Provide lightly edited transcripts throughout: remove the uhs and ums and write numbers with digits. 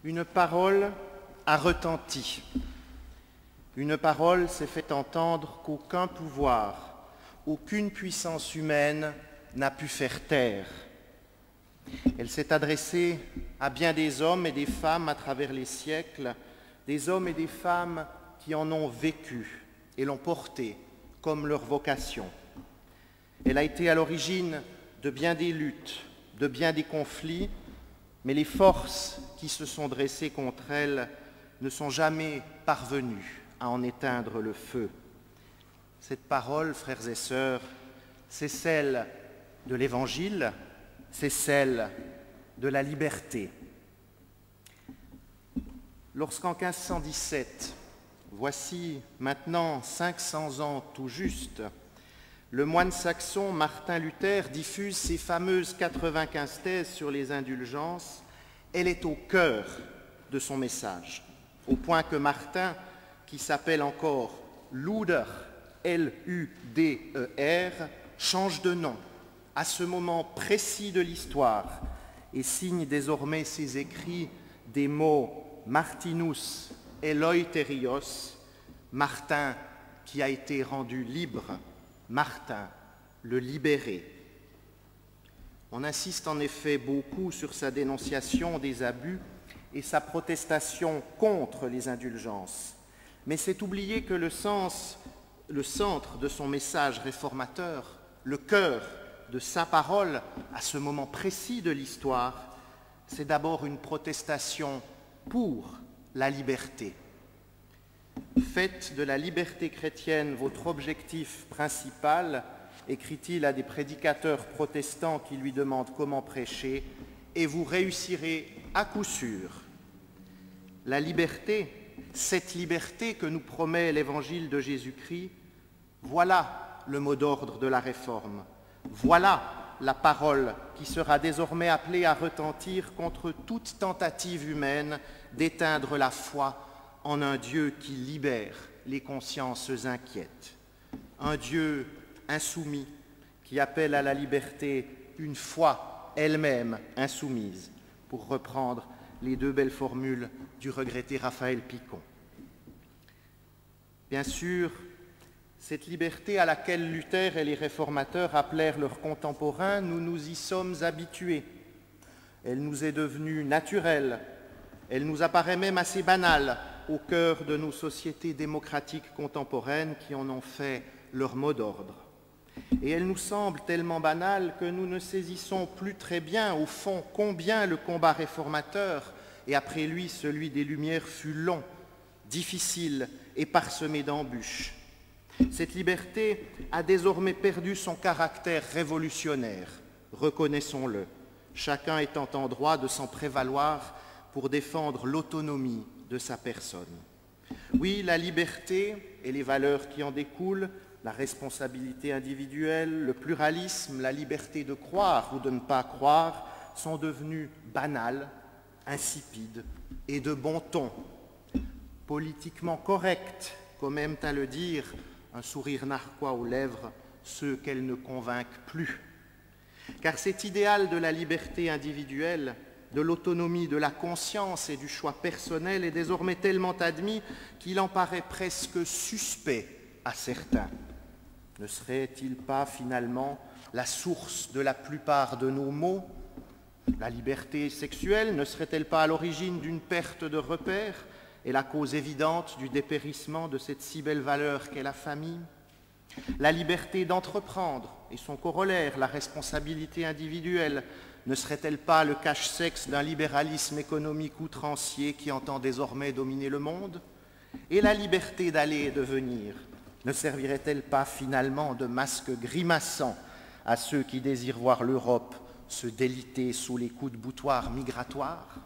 Une parole a retenti. Une parole s'est fait entendre qu'aucun pouvoir, aucune puissance humaine n'a pu faire taire. Elle s'est adressée à bien des hommes et des femmes à travers les siècles, des hommes et des femmes qui en ont vécu et l'ont portée comme leur vocation. Elle a été à l'origine de bien des luttes, de bien des conflits, mais les forces qui se sont dressées contre elle ne sont jamais parvenues à en éteindre le feu. Cette parole, frères et sœurs, c'est celle de l'Évangile, c'est celle de la liberté. Lorsqu'en 1517, voici maintenant 500 ans tout juste, le moine saxon Martin Luther diffuse ses fameuses 95 thèses sur les indulgences, elle est au cœur de son message, au point que Martin, qui s'appelle encore Luder, L-U-D-E-R, change de nom à ce moment précis de l'histoire et signe désormais ses écrits des mots Martinus Eleutherios, Martin qui a été rendu libre, Martin le libéré. On insiste en effet beaucoup sur sa dénonciation des abus et sa protestation contre les indulgences. Mais c'est oublier que le centre de son message réformateur, le cœur de sa parole à ce moment précis de l'histoire, c'est d'abord une protestation pour la liberté. Faites de la liberté chrétienne votre objectif principal, écrit-il à des prédicateurs protestants qui lui demandent comment prêcher, et vous réussirez à coup sûr. La liberté, cette liberté que nous promet l'Évangile de Jésus-Christ, voilà le mot d'ordre de la Réforme. Voilà la parole qui sera désormais appelée à retentir contre toute tentative humaine d'éteindre la foi en un Dieu qui libère les consciences inquiètes. Un Dieu insoumis qui appelle à la liberté une foi elle-même insoumise, pour reprendre les deux belles formules du regretté Raphaël Picon. Bien sûr, cette liberté à laquelle Luther et les réformateurs appelèrent leurs contemporains, nous nous y sommes habitués. Elle nous est devenue naturelle, elle nous apparaît même assez banale au cœur de nos sociétés démocratiques contemporaines qui en ont fait leur mot d'ordre. Et elle nous semble tellement banale que nous ne saisissons plus très bien, au fond, combien le combat réformateur, et après lui celui des Lumières, fut long, difficile et parsemé d'embûches. Cette liberté a désormais perdu son caractère révolutionnaire, reconnaissons-le, chacun étant en droit de s'en prévaloir pour défendre l'autonomie de sa personne. Oui, la liberté et les valeurs qui en découlent, la responsabilité individuelle, le pluralisme, la liberté de croire ou de ne pas croire, sont devenus banales, insipides et de bon ton, politiquement correctes, comme aiment à le dire, un sourire narquois aux lèvres, ceux qu'elles ne convainquent plus. Car cet idéal de la liberté individuelle, de l'autonomie, de la conscience et du choix personnel est désormais tellement admis qu'il en paraît presque suspect à certains. Ne serait-il pas finalement la source de la plupart de nos maux? La liberté sexuelle ne serait-elle pas à l'origine d'une perte de repères et la cause évidente du dépérissement de cette si belle valeur qu'est la famille? La liberté d'entreprendre et son corollaire, la responsabilité individuelle, ne serait-elle pas le cache-sexe d'un libéralisme économique outrancier qui entend désormais dominer le monde? Et la liberté d'aller et de venir, ne servirait-elle pas finalement de masque grimaçant à ceux qui désirent voir l'Europe se déliter sous les coups de boutoir migratoires?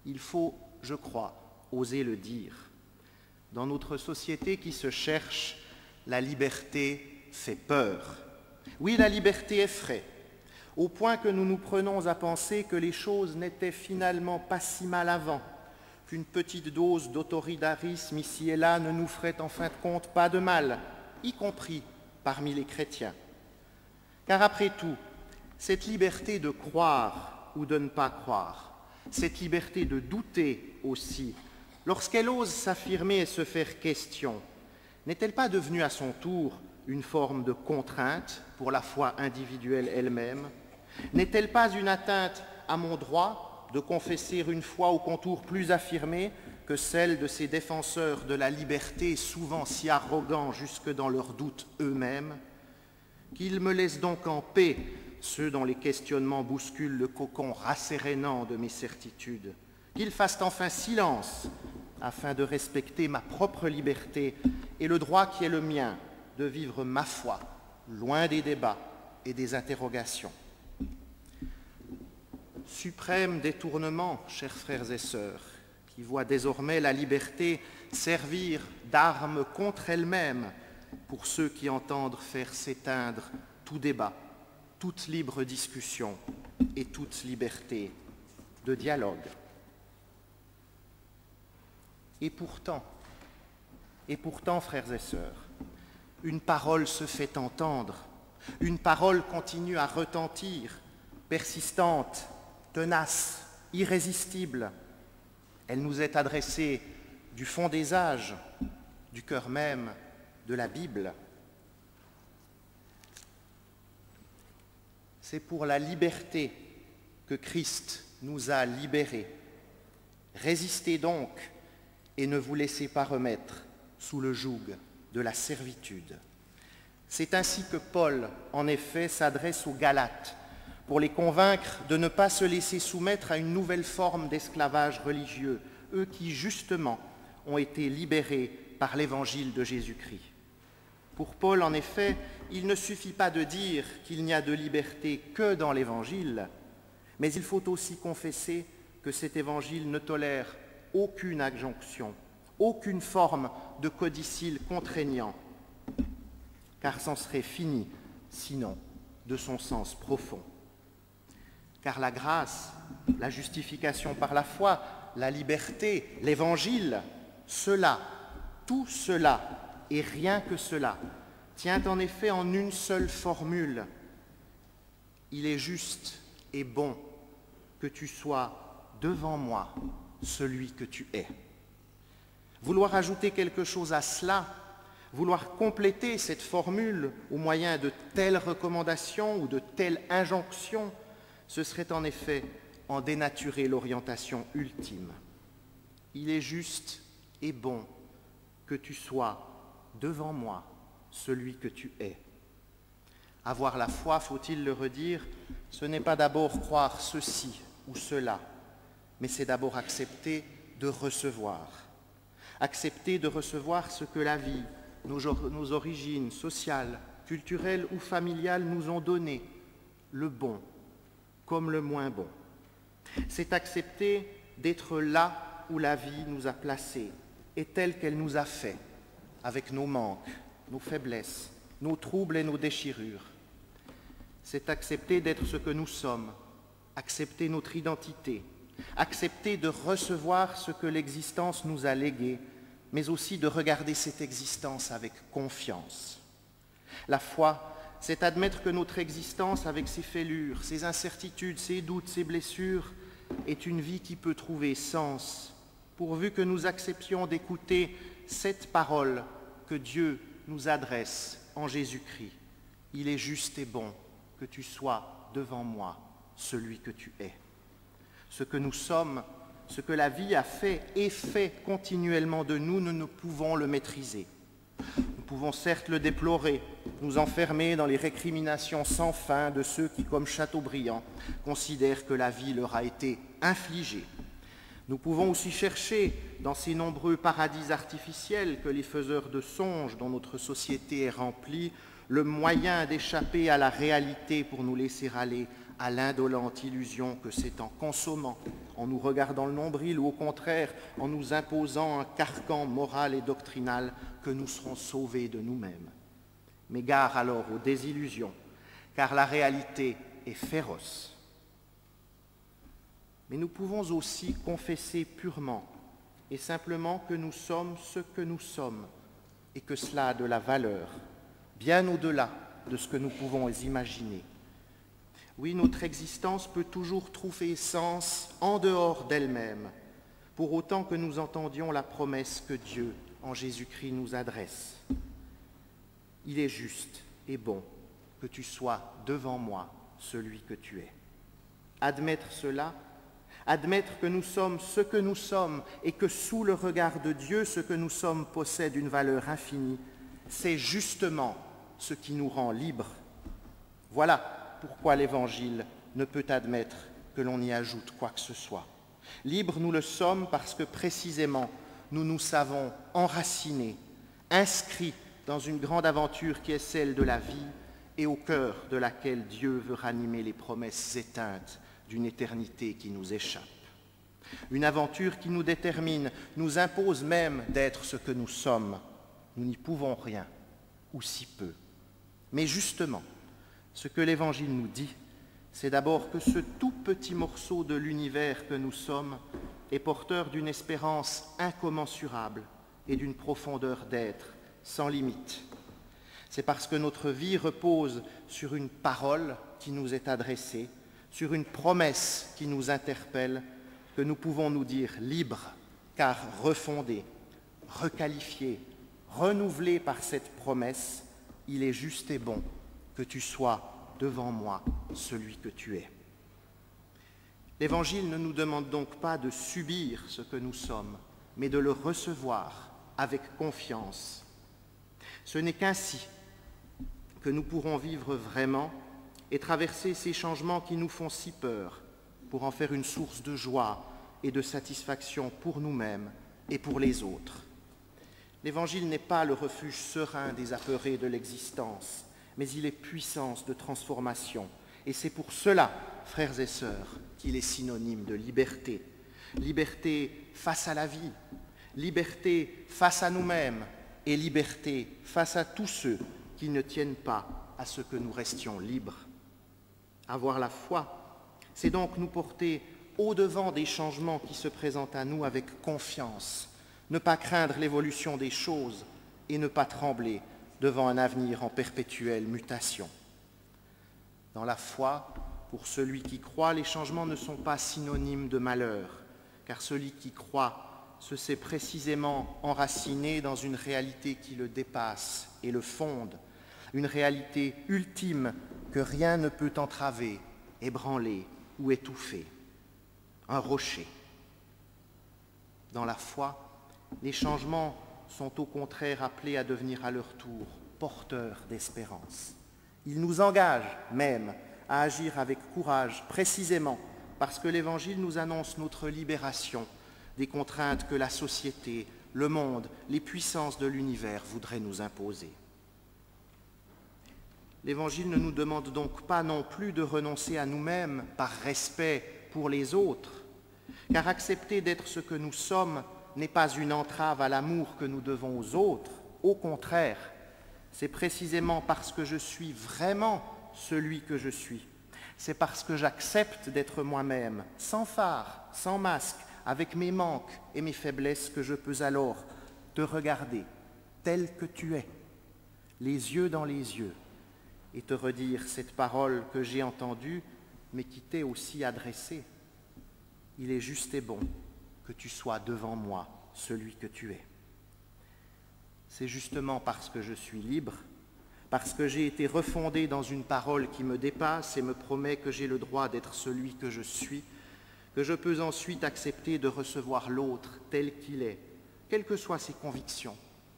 Il faut, je crois, oser le dire. Dans notre société qui se cherche, la liberté fait peur. Oui, la liberté effraie, au point que nous nous prenons à penser que les choses n'étaient finalement pas si mal avant, qu'une petite dose d'autoritarisme ici et là ne nous ferait en fin de compte pas de mal, y compris parmi les chrétiens. Car après tout, cette liberté de croire ou de ne pas croire, cette liberté de douter aussi, lorsqu'elle ose s'affirmer et se faire question, n'est-elle pas devenue à son tour une forme de contrainte pour la foi individuelle elle-même? N'est-elle pas une atteinte à mon droit de confesser une foi aux contours plus affirmés que celle de ces défenseurs de la liberté, souvent si arrogants jusque dans leurs doutes eux-mêmes? Qu'ils me laissent donc en paix, ceux dont les questionnements bousculent le cocon rassérénant de mes certitudes. Qu'ils fassent enfin silence, afin de respecter ma propre liberté et le droit qui est le mien de vivre ma foi, loin des débats et des interrogations. Suprême détournement, chers frères et sœurs, qui voit désormais la liberté servir d'arme contre elle-même pour ceux qui entendent faire s'éteindre tout débat, toute libre discussion et toute liberté de dialogue. Et pourtant, frères et sœurs, une parole se fait entendre, une parole continue à retentir, persistante, tenace, irrésistible. Elle nous est adressée du fond des âges, du cœur même de la Bible. C'est pour la liberté que Christ nous a libérés. Résistez donc et ne vous laissez pas remettre sous le joug de la servitude. C'est ainsi que Paul, en effet, s'adresse aux Galates pour les convaincre de ne pas se laisser soumettre à une nouvelle forme d'esclavage religieux, eux qui, justement, ont été libérés par l'évangile de Jésus-Christ. Pour Paul, en effet, il ne suffit pas de dire qu'il n'y a de liberté que dans l'évangile, mais il faut aussi confesser que cet évangile ne tolère aucune injonction, aucune forme de codicille contraignant, car c'en serait fini, sinon, de son sens profond. Car la grâce, la justification par la foi, la liberté, l'évangile, cela, tout cela, et rien que cela, tient en effet en une seule formule. Il est juste et bon que tu sois devant moi celui que tu es. Vouloir ajouter quelque chose à cela, vouloir compléter cette formule au moyen de telles recommandations ou de telles injonctions, ce serait en effet en dénaturer l'orientation ultime. Il est juste et bon que tu sois devant moi celui que tu es. Avoir la foi, faut-il le redire, ce n'est pas d'abord croire ceci ou cela, mais c'est d'abord accepter de recevoir. Accepter de recevoir ce que la vie, nos origines sociales, culturelles ou familiales nous ont donné, le bon comme le moins bon. C'est accepter d'être là où la vie nous a placés et telle qu'elle nous a fait, avec nos manques, nos faiblesses, nos troubles et nos déchirures. C'est accepter d'être ce que nous sommes, accepter notre identité, accepter de recevoir ce que l'existence nous a légué, mais aussi de regarder cette existence avec confiance. La foi, c'est admettre que notre existence, avec ses fêlures, ses incertitudes, ses doutes, ses blessures, est une vie qui peut trouver sens, pourvu que nous acceptions d'écouter cette parole que Dieu nous adresse en Jésus-Christ. Il est juste et bon que tu sois devant moi, celui que tu es. Ce que nous sommes, ce que la vie a fait et fait continuellement de nous, nous ne pouvons le maîtriser. Nous pouvons certes le déplorer, nous enfermer dans les récriminations sans fin de ceux qui, comme Chateaubriand, considèrent que la vie leur a été infligée. Nous pouvons aussi chercher, dans ces nombreux paradis artificiels que les faiseurs de songes dont notre société est remplie, le moyen d'échapper à la réalité pour nous laisser aller à l'indolente illusion que c'est en consommant, en nous regardant le nombril ou au contraire en nous imposant un carcan moral et doctrinal que nous serons sauvés de nous-mêmes. Mais gare alors aux désillusions, car la réalité est féroce. Mais nous pouvons aussi confesser purement et simplement que nous sommes ce que nous sommes et que cela a de la valeur, bien au-delà de ce que nous pouvons imaginer. Oui, notre existence peut toujours trouver sens en dehors d'elle-même, pour autant que nous entendions la promesse que Dieu, en Jésus-Christ, nous adresse. Il est juste et bon que tu sois devant moi celui que tu es. Admettre cela, admettre que nous sommes ce que nous sommes et que sous le regard de Dieu, ce que nous sommes possède une valeur infinie, c'est justement ce qui nous rend libres. Voilà pourquoi l'Évangile ne peut admettre que l'on y ajoute quoi que ce soit. Libres, nous le sommes parce que précisément, nous nous savons enracinés, inscrits dans une grande aventure qui est celle de la vie et au cœur de laquelle Dieu veut ranimer les promesses éteintes d'une éternité qui nous échappe. Une aventure qui nous détermine, nous impose même d'être ce que nous sommes. Nous n'y pouvons rien, ou si peu. Mais justement, ce que l'Évangile nous dit, c'est d'abord que ce tout petit morceau de l'univers que nous sommes est porteur d'une espérance incommensurable et d'une profondeur d'être sans limite. C'est parce que notre vie repose sur une parole qui nous est adressée, sur une promesse qui nous interpelle, que nous pouvons nous dire libres, car refondés, requalifiés, renouvelés par cette promesse, il est juste et bon que tu sois devant moi celui que tu es. L'Évangile ne nous demande donc pas de subir ce que nous sommes, mais de le recevoir avec confiance. Ce n'est qu'ainsi que nous pourrons vivre vraiment et traverser ces changements qui nous font si peur pour en faire une source de joie et de satisfaction pour nous-mêmes et pour les autres. L'Évangile n'est pas le refuge serein des apeurés de l'existence, mais il est puissance de transformation. Et c'est pour cela, frères et sœurs, qu'il est synonyme de liberté. Liberté face à la vie, liberté face à nous-mêmes et liberté face à tous ceux qui ne tiennent pas à ce que nous restions libres. Avoir la foi, c'est donc nous porter au-devant des changements qui se présentent à nous avec confiance, ne pas craindre l'évolution des choses et ne pas trembler devant un avenir en perpétuelle mutation. Dans la foi, pour celui qui croit, les changements ne sont pas synonymes de malheur, car celui qui croit se sait précisément enraciné dans une réalité qui le dépasse et le fonde, une réalité ultime que rien ne peut entraver, ébranler ou étouffer. Un rocher. Dans la foi, les changements sont au contraire appelés à devenir à leur tour porteurs d'espérance. Ils nous engagent même à agir avec courage, précisément parce que l'Évangile nous annonce notre libération des contraintes que la société, le monde, les puissances de l'univers voudraient nous imposer. L'Évangile ne nous demande donc pas non plus de renoncer à nous-mêmes par respect pour les autres, car accepter d'être ce que nous sommes n'est pas une entrave à l'amour que nous devons aux autres. Au contraire, c'est précisément parce que je suis vraiment celui que je suis. C'est parce que j'accepte d'être moi-même, sans phare, sans masque, avec mes manques et mes faiblesses, que je peux alors te regarder tel que tu es, les yeux dans les yeux, et te redire cette parole que j'ai entendue, mais qui t'est aussi adressée. Il est juste et bon que tu sois devant moi, celui que tu es. C'est justement parce que je suis libre, parce que j'ai été refondé dans une parole qui me dépasse et me promet que j'ai le droit d'être celui que je suis, que je peux ensuite accepter de recevoir l'autre tel qu'il est, quelles que soient ses convictions,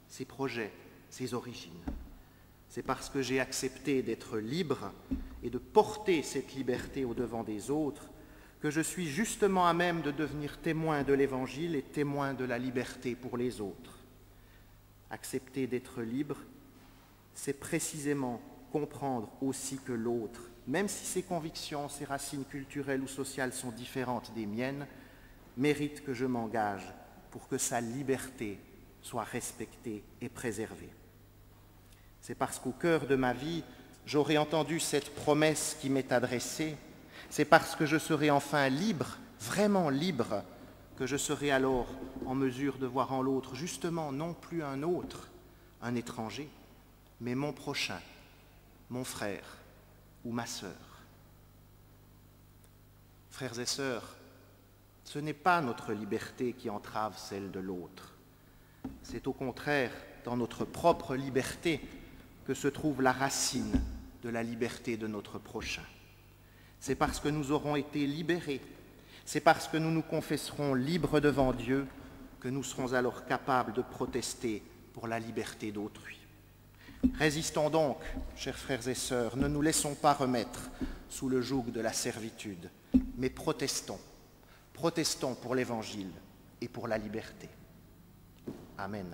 ses projets, ses origines. C'est parce que j'ai accepté d'être libre et de porter cette liberté au-devant des autres que je suis justement à même de devenir témoin de l'Évangile et témoin de la liberté pour les autres. Accepter d'être libre, c'est précisément comprendre aussi que l'autre, même si ses convictions, ses racines culturelles ou sociales sont différentes des miennes, mérite que je m'engage pour que sa liberté soit respectée et préservée. C'est parce qu'au cœur de ma vie, j'aurai entendu cette promesse qui m'est adressée. C'est parce que je serai enfin libre, vraiment libre, que je serai alors en mesure de voir en l'autre justement non plus un autre, un étranger, mais mon prochain, mon frère ou ma sœur. Frères et sœurs, ce n'est pas notre liberté qui entrave celle de l'autre. C'est au contraire dans notre propre liberté que se trouve la racine de la liberté de notre prochain. C'est parce que nous aurons été libérés, c'est parce que nous nous confesserons libres devant Dieu que nous serons alors capables de protester pour la liberté d'autrui. Résistons donc, chers frères et sœurs, ne nous laissons pas remettre sous le joug de la servitude, mais protestons. Protestons pour l'Évangile et pour la liberté. Amen.